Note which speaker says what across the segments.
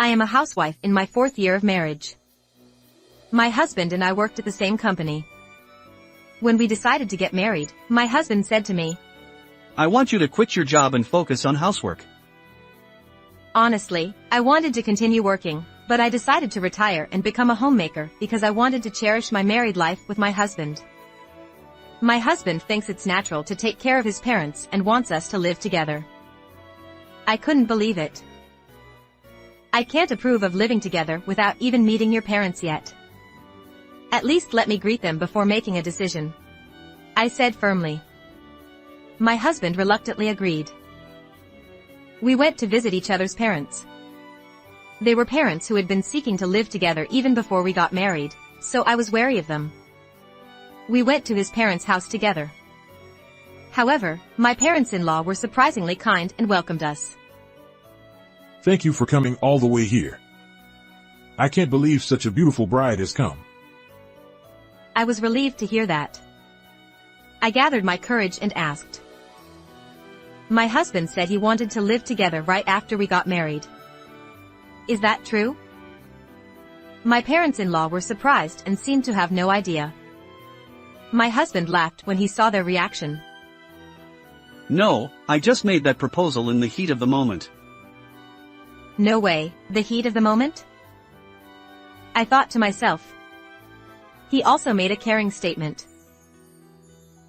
Speaker 1: I am a housewife in my 4th year of marriage. My husband and I worked at the same company. When we decided to get married, my husband said to me,
Speaker 2: I want you to quit your job and focus on housework.
Speaker 1: Honestly, I wanted to continue working, but I decided to retire and become a homemaker because I wanted to cherish my married life with my husband. My husband thinks it's natural to take care of his parents and wants us to live together. I couldn't believe it. I can't approve of living together without even meeting your parents yet. At least let me greet them before making a decision, I said firmly. My husband reluctantly agreed. We went to visit each other's parents. They were parents who had been seeking to live together even before we got married, so I was wary of them. We went to his parents' house together. However, my parents-in-law were surprisingly kind and welcomed us.
Speaker 3: Thank you for coming all the way here. I can't believe such a beautiful bride has come.
Speaker 1: I was relieved to hear that. I gathered my courage and asked. My husband said he wanted to live together right after we got married. Is that true? My parents-in-law were surprised and seemed to have no idea. My husband laughed when he saw their reaction.
Speaker 2: No, I just made that proposal in the heat of the moment.
Speaker 1: No way, the heat of the moment? I thought to myself. He also made a caring statement.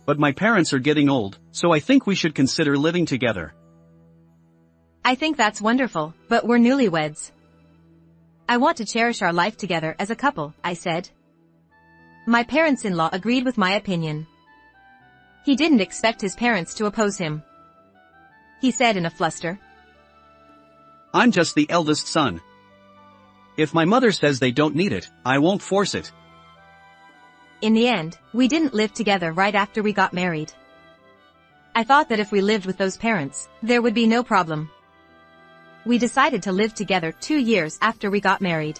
Speaker 2: But my parents are getting old, so I think we should consider living together.
Speaker 1: I think that's wonderful, but we're newlyweds. I want to cherish our life together as a couple, I said. My parents-in-law agreed with my opinion. He didn't expect his parents to oppose him. He said in a fluster.
Speaker 2: I'm just the eldest son. If my mother says they don't need it, I won't force it.
Speaker 1: In the end, we didn't live together right after we got married. I thought that if we lived with those parents, there would be no problem. We decided to live together 2 years after we got married.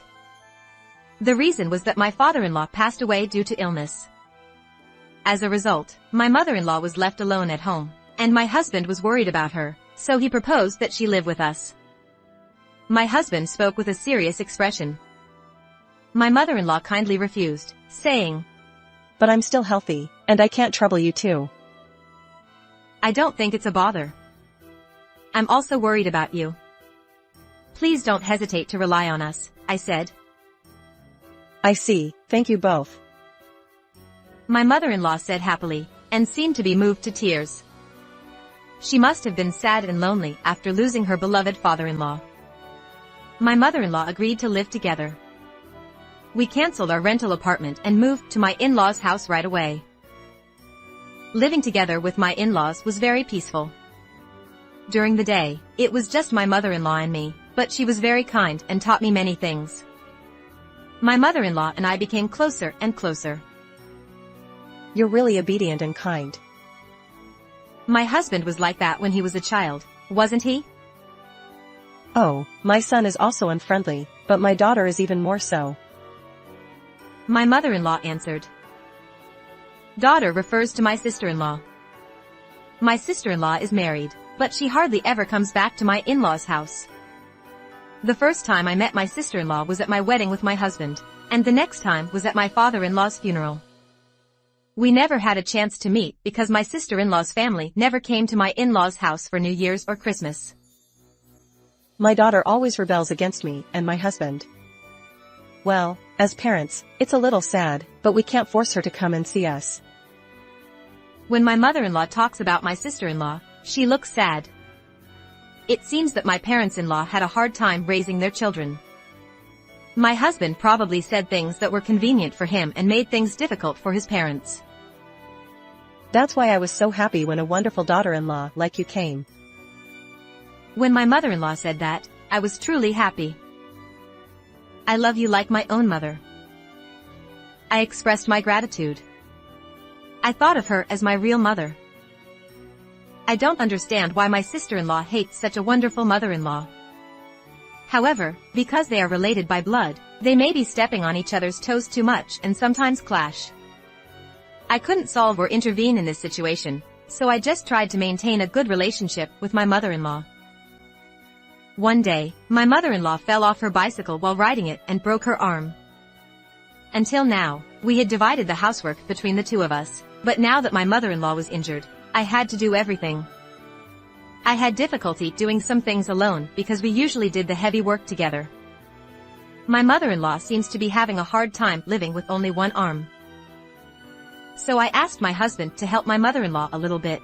Speaker 1: The reason was that my father-in-law passed away due to illness. As a result, my mother-in-law was left alone at home, and my husband was worried about her, so he proposed that she live with us. My husband spoke with a serious expression. My mother-in-law kindly refused, saying,
Speaker 4: But I'm still healthy, and I can't trouble you too.
Speaker 1: I don't think it's a bother. I'm also worried about you. Please don't hesitate to rely on us, I said.
Speaker 4: I see, thank you both.
Speaker 1: My mother-in-law said happily, and seemed to be moved to tears. She must have been sad and lonely after losing her beloved father-in-law. My mother-in-law agreed to live together. We canceled our rental apartment and moved to my in-laws' house right away. Living together with my in-laws was very peaceful. During the day, it was just my mother-in-law and me, but she was very kind and taught me many things. My mother-in-law and I became closer and closer.
Speaker 4: You're really obedient and kind.
Speaker 1: My husband was like that when he was a child, wasn't he?
Speaker 4: Oh, my son is also unfriendly, but my daughter is even more so.
Speaker 1: My mother-in-law answered. Daughter refers to my sister-in-law. My sister-in-law is married, but she hardly ever comes back to my in-laws' house. The first time I met my sister-in-law was at my wedding with my husband, and the next time was at my father-in-law's funeral. We never had a chance to meet because my sister-in-law's family never came to my in-laws' house for New Year's or Christmas.
Speaker 4: My daughter always rebels against me and my husband. Well, as parents, it's a little sad, but we can't force her to come and see us.
Speaker 1: When my mother-in-law talks about my sister-in-law, she looks sad. It seems that my parents-in-law had a hard time raising their children. My husband probably said things that were convenient for him and made things difficult for his parents.
Speaker 4: That's why I was so happy when a wonderful daughter-in-law like you came.
Speaker 1: When my mother-in-law said that, I was truly happy. I love you like my own mother. I expressed my gratitude. I thought of her as my real mother. I don't understand why my sister-in-law hates such a wonderful mother-in-law. However, because they are related by blood, they may be stepping on each other's toes too much and sometimes clash. I couldn't solve or intervene in this situation, so I just tried to maintain a good relationship with my mother-in-law. One day, my mother-in-law fell off her bicycle while riding it and broke her arm. Until now, we had divided the housework between the two of us, but now that my mother-in-law was injured, I had to do everything. I had difficulty doing some things alone because we usually did the heavy work together. My mother-in-law seems to be having a hard time living with only one arm. So I asked my husband to help my mother-in-law a little bit.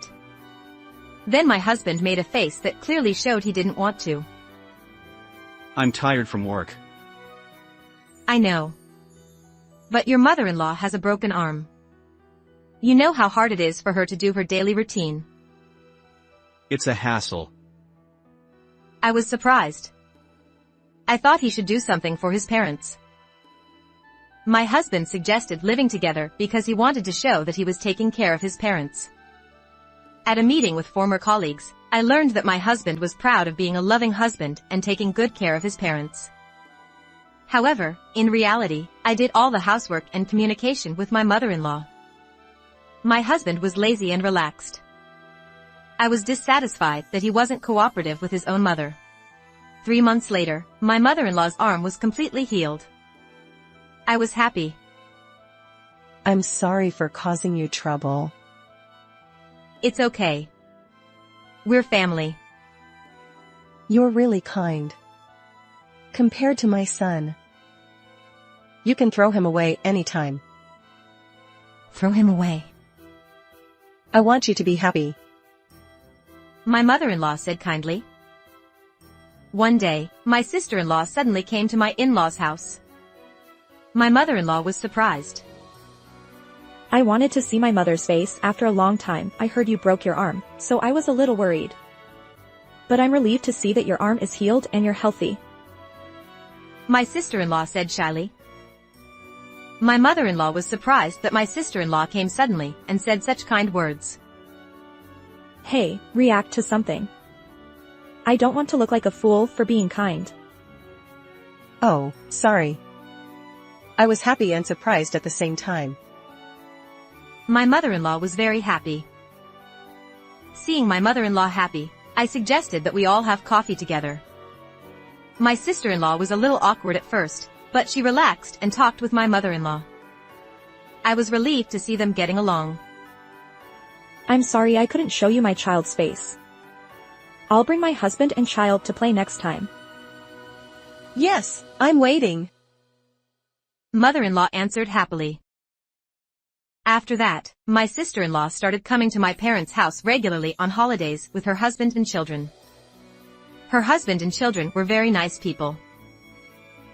Speaker 1: Then my husband made a face that clearly showed he didn't want to.
Speaker 2: I'm tired from work.
Speaker 1: I know. But your mother-in-law has a broken arm. You know how hard it is for her to do her daily routine.
Speaker 2: It's a hassle.
Speaker 1: I was surprised. I thought he should do something for his parents. My husband suggested living together because he wanted to show that he was taking care of his parents. At a meeting with former colleagues, I learned that my husband was proud of being a loving husband and taking good care of his parents. However, in reality, I did all the housework and communication with my mother-in-law. My husband was lazy and relaxed. I was dissatisfied that he wasn't cooperative with his own mother. 3 months later, my mother-in-law's arm was completely healed. I was happy.
Speaker 4: I'm sorry for causing you trouble.
Speaker 1: It's okay. We're family.
Speaker 4: You're really kind. Compared to my son. You can throw him away anytime.
Speaker 1: Throw him away.
Speaker 4: I want you to be happy.
Speaker 1: My mother-in-law said kindly. One day, my sister-in-law suddenly came to my in-laws' house. My mother-in-law was surprised.
Speaker 5: I wanted to see my mother's face after a long time. I heard you broke your arm, so I was a little worried. But I'm relieved to see that your arm is healed and you're healthy.
Speaker 1: My sister-in-law said shyly. My mother-in-law was surprised that my sister-in-law came suddenly and said such kind words.
Speaker 5: Hey, react to something. I don't want to look like a fool for being kind.
Speaker 4: Oh, sorry. I was happy and surprised at the same time.
Speaker 1: My mother-in-law was very happy. Seeing my mother-in-law happy, I suggested that we all have coffee together. My sister-in-law was a little awkward at first, but she relaxed and talked with my mother-in-law. I was relieved to see them getting along.
Speaker 5: I'm sorry I couldn't show you my child's face. I'll bring my husband and child to play next time.
Speaker 4: Yes, I'm waiting.
Speaker 1: Mother-in-law answered happily. After that, my sister-in-law started coming to my parents' house regularly on holidays with her husband and children. Her husband and children were very nice people.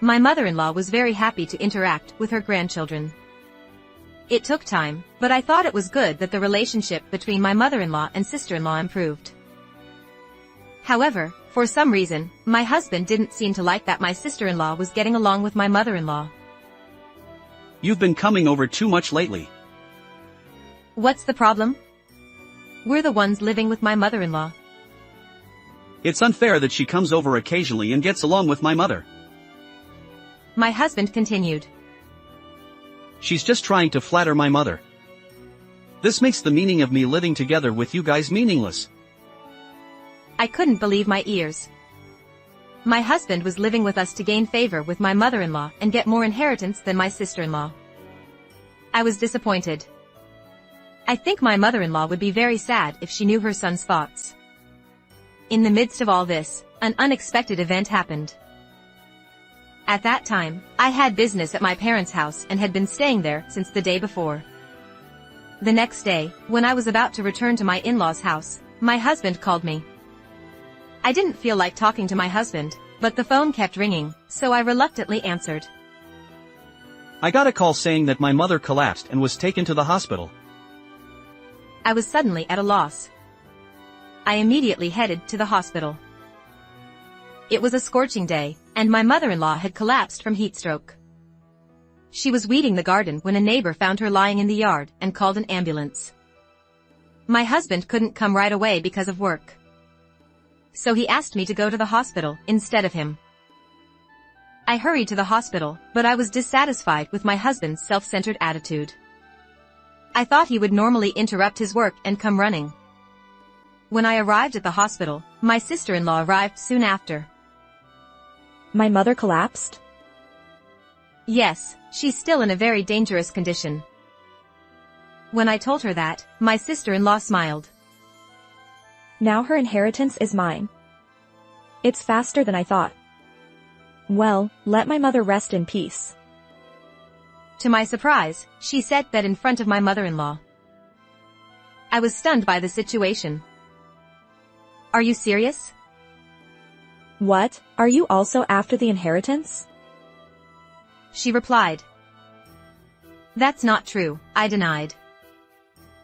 Speaker 1: My mother-in-law was very happy to interact with her grandchildren. It took time, but I thought it was good that the relationship between my mother-in-law and sister-in-law improved. However, for some reason, my husband didn't seem to like that my sister-in-law was getting along with my mother-in-law.
Speaker 2: You've been coming over too much lately.
Speaker 1: What's the problem? We're the ones living with my mother-in-law.
Speaker 2: It's unfair that she comes over occasionally and gets along with my mother.
Speaker 1: My husband continued.
Speaker 2: She's just trying to flatter my mother. This makes the meaning of me living together with you guys meaningless.
Speaker 1: I couldn't believe my ears. My husband was living with us to gain favor with my mother-in-law and get more inheritance than my sister-in-law. I was disappointed. I think my mother-in-law would be very sad if she knew her son's thoughts. In the midst of all this, an unexpected event happened. At that time, I had business at my parents' house and had been staying there since the day before. The next day, when I was about to return to my in-laws' house, my husband called me. I didn't feel like talking to my husband, but the phone kept ringing, so I reluctantly answered.
Speaker 2: I got a call saying that my mother collapsed and was taken to the hospital.
Speaker 1: I was suddenly at a loss. I immediately headed to the hospital. It was a scorching day, and my mother-in-law had collapsed from heat stroke. She was weeding the garden when a neighbor found her lying in the yard and called an ambulance. My husband couldn't come right away because of work. So he asked me to go to the hospital instead of him. I hurried to the hospital, but I was dissatisfied with my husband's self-centered attitude. I thought he would normally interrupt his work and come running. When I arrived at the hospital, my sister-in-law arrived soon after.
Speaker 5: My mother collapsed?
Speaker 1: Yes, she's still in a very dangerous condition. When I told her that, my sister-in-law smiled.
Speaker 5: Now her inheritance is mine. It's faster than I thought. Well, let my mother rest in peace.
Speaker 1: To my surprise, she said that in front of my mother-in-law. I was stunned by the situation. Are you serious?
Speaker 5: What, are you also after the inheritance?
Speaker 1: She replied. That's not true, I denied.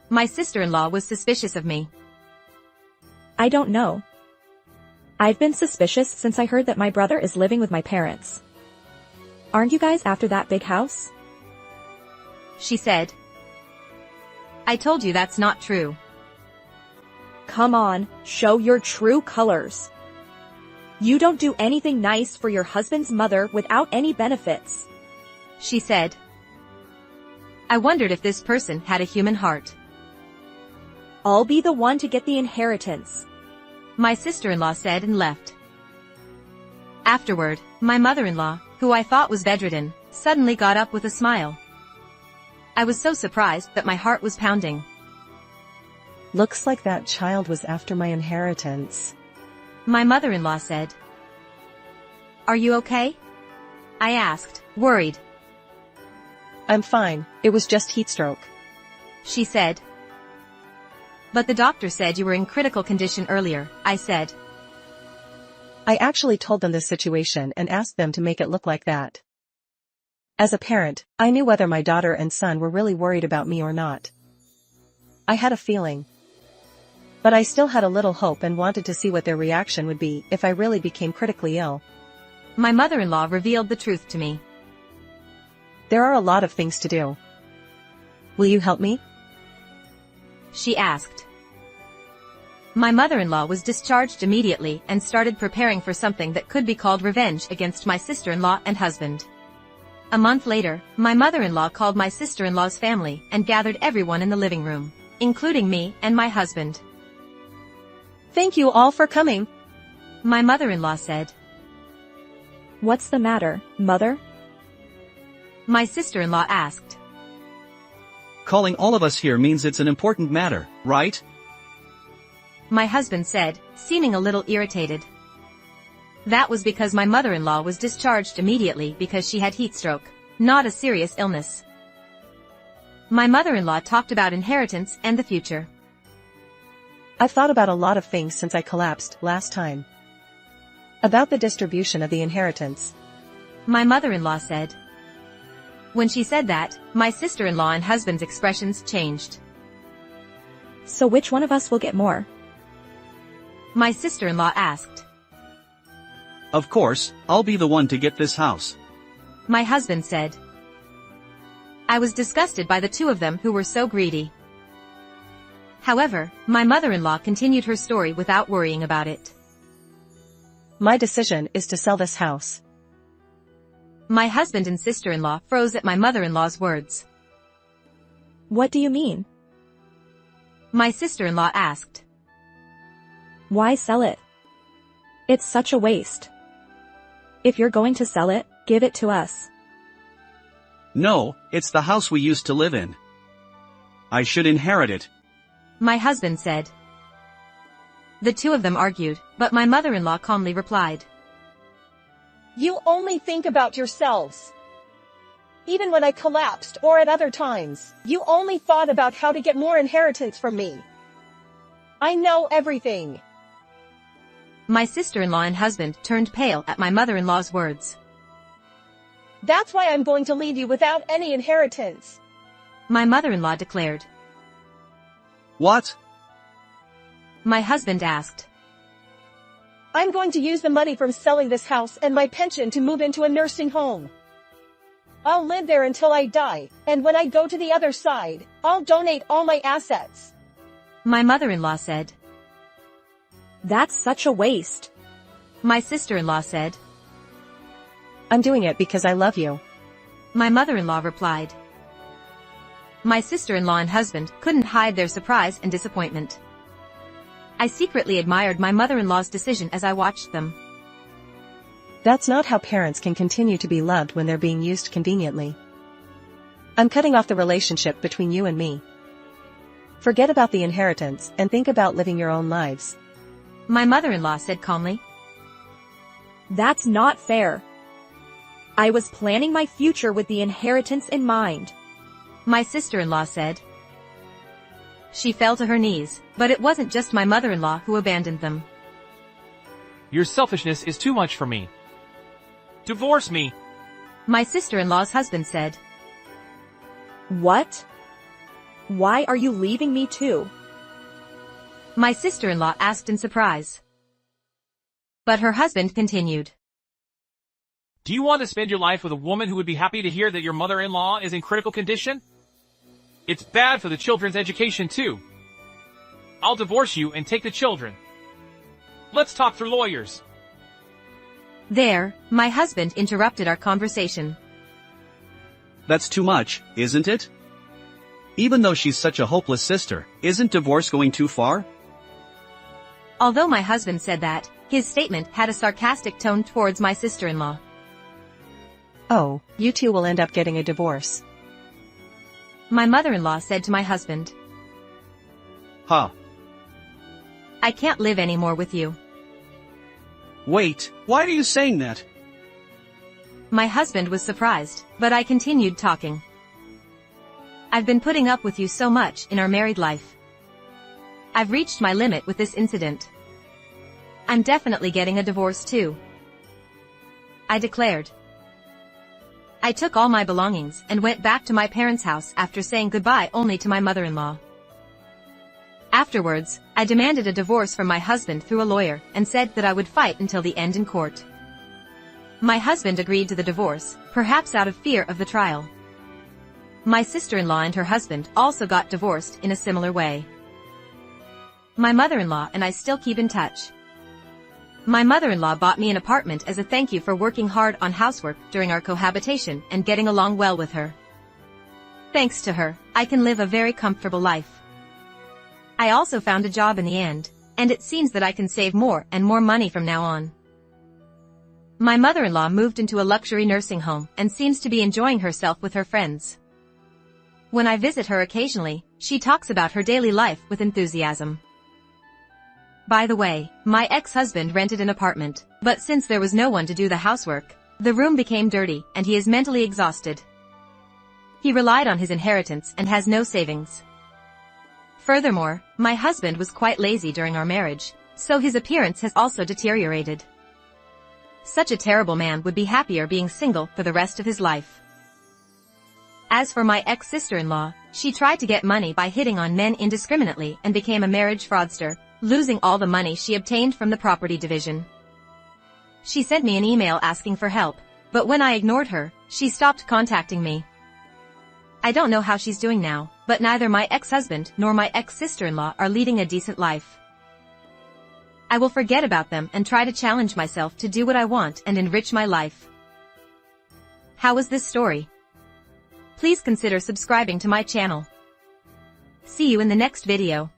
Speaker 1: My sister-in-law was suspicious of me.
Speaker 5: I don't know. I've been suspicious since I heard that my brother is living with my parents. Aren't you guys after that big house?
Speaker 1: She said. I told you that's not true.
Speaker 5: Come on, show your true colors. You don't do anything nice for your husband's mother without any benefits.
Speaker 1: She said. I wondered if this person had a human heart.
Speaker 5: I'll be the one to get the inheritance.
Speaker 1: My sister-in-law said and left. Afterward, my mother-in-law, who I thought was bedridden, suddenly got up with a smile. I was so surprised that my heart was pounding.
Speaker 4: Looks like that child was after my inheritance.
Speaker 1: My mother-in-law said. Are you okay? I asked, worried.
Speaker 4: I'm fine, it was just heat stroke.
Speaker 1: She said. But the doctor said you were in critical condition earlier, I said.
Speaker 4: I actually told them this situation and asked them to make it look like that. As a parent, I knew whether my daughter and son were really worried about me or not. I had a feeling. But I still had a little hope and wanted to see what their reaction would be if I really became critically ill.
Speaker 1: My mother-in-law revealed the truth to me.
Speaker 4: There are a lot of things to do. Will you help me?
Speaker 1: She asked. My mother-in-law was discharged immediately and started preparing for something that could be called revenge against my sister-in-law and husband. A month later, my mother-in-law called my sister-in-law's family and gathered everyone in the living room, including me and my husband.
Speaker 4: Thank you all for coming,
Speaker 1: my mother-in-law said.
Speaker 5: What's the matter, mother?
Speaker 1: My sister-in-law asked.
Speaker 2: Calling all of us here means it's an important matter, right?
Speaker 1: My husband said, seeming a little irritated. That was because my mother-in-law was discharged immediately because she had heat stroke, not a serious illness. My mother-in-law talked about inheritance and the future.
Speaker 4: I've thought about a lot of things since I collapsed last time. About the distribution of the inheritance.
Speaker 1: My mother-in-law said. When she said that, my sister-in-law and husband's expressions changed.
Speaker 5: So which one of us will get more?
Speaker 1: My sister-in-law asked.
Speaker 2: Of course, I'll be the one to get this house.
Speaker 1: My husband said. I was disgusted by the two of them who were so greedy. However, my mother-in-law continued her story without worrying about it.
Speaker 4: My decision is to sell this house.
Speaker 1: My husband and sister-in-law froze at my mother-in-law's words.
Speaker 5: What do you mean?
Speaker 1: My sister-in-law asked.
Speaker 5: Why sell it? It's such a waste. If you're going to sell it, give it to us.
Speaker 2: No, it's the house we used to live in. I should inherit it.
Speaker 1: My husband said. The two of them argued, but my mother-in-law calmly replied.
Speaker 6: You only think about yourselves. Even when I collapsed or at other times, you only thought about how to get more inheritance from me. I know everything.
Speaker 1: My sister-in-law and husband turned pale at my mother-in-law's words.
Speaker 6: That's why I'm going to leave you without any inheritance.
Speaker 1: My mother-in-law declared.
Speaker 2: What?
Speaker 1: My husband asked.
Speaker 6: I'm going to use the money from selling this house and my pension to move into a nursing home. I'll live there until I die, and when I go to the other side, I'll donate all my assets.
Speaker 1: My mother-in-law said.
Speaker 5: That's such a waste.
Speaker 1: My sister-in-law said.
Speaker 4: I'm doing it because I love you.
Speaker 1: My mother-in-law replied. My sister-in-law and husband couldn't hide their surprise and disappointment. I secretly admired my mother-in-law's decision as I watched them.
Speaker 4: That's not how parents can continue to be loved when they're being used conveniently. I'm cutting off the relationship between you and me. Forget about the inheritance and think about living your own lives.
Speaker 1: My mother-in-law said calmly.
Speaker 5: That's not fair. I was planning my future with the inheritance in mind.
Speaker 1: My sister-in-law said. She fell to her knees, but it wasn't just my mother-in-law who abandoned them.
Speaker 7: Your selfishness is too much for me. Divorce me.
Speaker 1: My sister-in-law's husband said.
Speaker 5: What? Why are you leaving me too?
Speaker 1: My sister-in-law asked in surprise. But her husband continued.
Speaker 7: Do you want to spend your life with a woman who would be happy to hear that your mother-in-law is in critical condition? It's bad for the children's education too. I'll divorce you and take the children. Let's talk through lawyers.
Speaker 1: There, my husband interrupted our conversation.
Speaker 2: That's too much, isn't it? Even though she's such a hopeless sister, isn't divorce going too far?
Speaker 1: Although my husband said that, his statement had a sarcastic tone towards my sister-in-law.
Speaker 4: Oh, you two will end up getting a divorce.
Speaker 1: My mother-in-law said to my husband.
Speaker 2: Huh.
Speaker 1: I can't live anymore with you.
Speaker 2: Wait, why are you saying that?
Speaker 1: My husband was surprised, but I continued talking. I've been putting up with you so much in our married life. I've reached my limit with this incident. I'm definitely getting a divorce too, I declared. I took all my belongings and went back to my parents' house after saying goodbye only to my mother-in-law. Afterwards, I demanded a divorce from my husband through a lawyer and said that I would fight until the end in court. My husband agreed to the divorce, perhaps out of fear of the trial. My sister-in-law and her husband also got divorced in a similar way. My mother-in-law and I still keep in touch. My mother-in-law bought me an apartment as a thank you for working hard on housework during our cohabitation and getting along well with her. Thanks to her, I can live a very comfortable life. I also found a job in the end, and it seems that I can save more and more money from now on. My mother-in-law moved into a luxury nursing home and seems to be enjoying herself with her friends. When I visit her occasionally, she talks about her daily life with enthusiasm. By the way, my ex-husband rented an apartment, but since there was no one to do the housework, the room became dirty and he is mentally exhausted. He relied on his inheritance and has no savings. Furthermore, my husband was quite lazy during our marriage, so his appearance has also deteriorated. Such a terrible man would be happier being single for the rest of his life. As for my ex-sister-in-law, she tried to get money by hitting on men indiscriminately and became a marriage fraudster, losing all the money she obtained from the property division. She sent me an email asking for help, but when I ignored her, she stopped contacting me. I don't know how she's doing now, but neither my ex-husband nor my ex-sister-in-law are leading a decent life. I will forget about them and try to challenge myself to do what I want and enrich my life. How was this story? Please consider subscribing to my channel. See you in the next video.